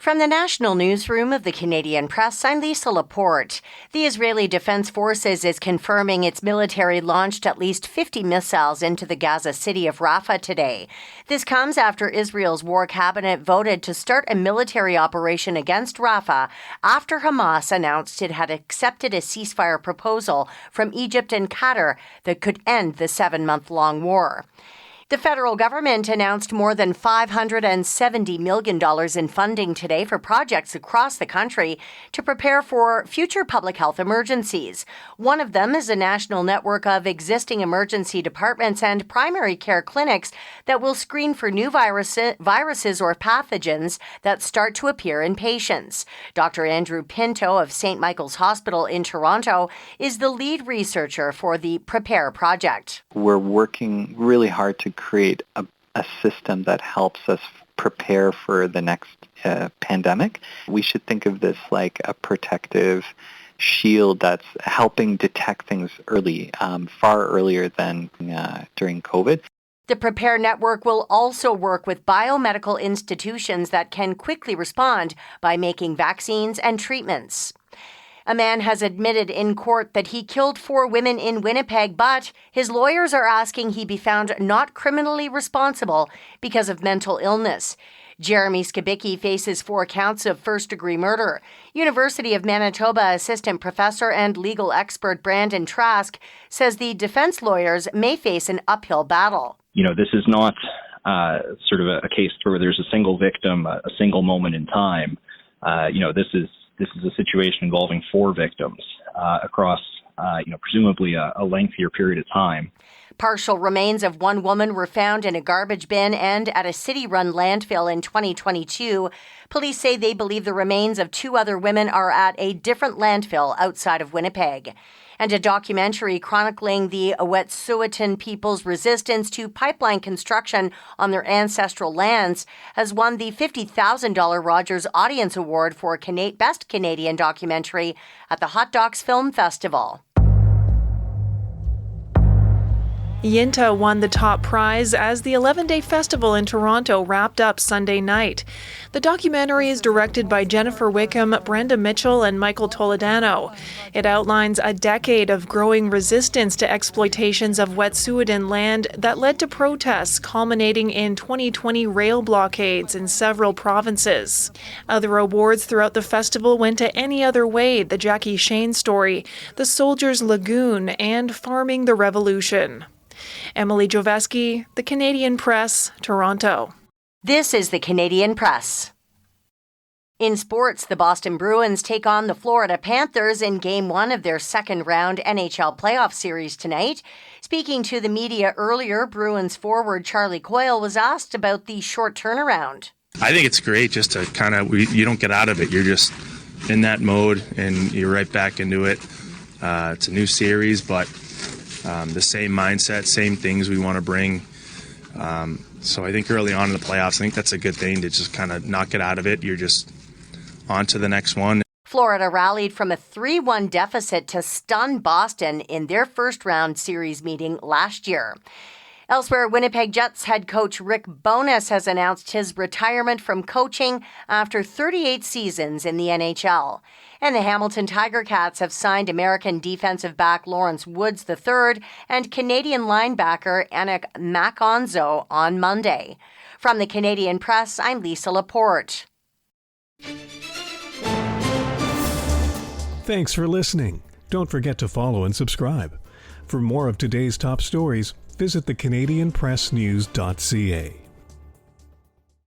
From the National Newsroom of the Canadian Press, I'm Lisa Laporte. The Israeli Defense Forces is confirming its military launched at least 50 missiles into the Gaza city of Rafah today. This comes after Israel's war cabinet voted to start a military operation against Rafah after Hamas announced it had accepted a ceasefire proposal from Egypt and Qatar that could end the 7-month-long war. The federal government announced more than $570 million in funding today for projects across the country to prepare for future public health emergencies. One of them is a national network of existing emergency departments and primary care clinics that will screen for new viruses or pathogens that start to appear in patients. Dr. Andrew Pinto of St. Michael's Hospital in Toronto is the lead researcher for the Prepare project. We're working really hard to create a system that helps us prepare for the next pandemic. We should think of this like a protective shield that's helping detect things early, far earlier than during COVID. The Prepare Network will also work with biomedical institutions that can quickly respond by making vaccines and treatments. A man has admitted in court that he killed 4 women in Winnipeg, but his lawyers are asking he be found not criminally responsible because of mental illness. Jeremy Skibicki faces 4 counts of first-degree murder. University of Manitoba assistant professor and legal expert Brandon Trask says the defense lawyers may face an uphill battle. This is not sort of a case where there's a single victim, a single moment in time. This is a situation involving 4 victims across, presumably a lengthier period of time. Partial remains of 1 woman were found in a garbage bin and at a city-run landfill in 2022. Police say they believe the remains of 2 other women are at a different landfill outside of Winnipeg. And a documentary chronicling the Wet'suwet'en people's resistance to pipeline construction on their ancestral lands has won the $50,000 Rogers Audience Award for Best Canadian Documentary at the Hot Docs Film Festival. Yinta won the top prize as the 11-day festival in Toronto wrapped up Sunday night. The documentary is directed by Jennifer Wickham, Brenda Mitchell, and Michael Toledano. It outlines a decade of growing resistance to exploitations of Wet'suwet'en land that led to protests culminating in 2020 rail blockades in several provinces. Other awards throughout the festival went to Any Other Way, The Jackie Shane Story, The Soldier's Lagoon, and Farming the Revolution. Emily Joveski, The Canadian Press, Toronto. This is The Canadian Press. In sports, the Boston Bruins take on the Florida Panthers in Game 1 of their second-round NHL playoff series tonight. Speaking to the media earlier, Bruins forward Charlie Coyle was asked about the short turnaround. I think it's great just to you don't get out of it. You're just in that mode and you're right back into it. It's a new series, but the same mindset, same things we want to bring. So I think early on in the playoffs, I think that's a good thing to just kind of knock it out of it. You're just on to the next one. Florida rallied from a 3-1 deficit to stun Boston in their first-round series meeting last year. Elsewhere, Winnipeg Jets head coach Rick Bowness has announced his retirement from coaching after 38 seasons in the NHL. And the Hamilton Tiger Cats have signed American defensive back Lawrence Woods III and Canadian linebacker Anik Makonzo on Monday. From the Canadian Press, I'm Lisa Laporte. Thanks for listening. Don't forget to follow and subscribe. For more of today's top stories, visit thecanadianpressnews.ca.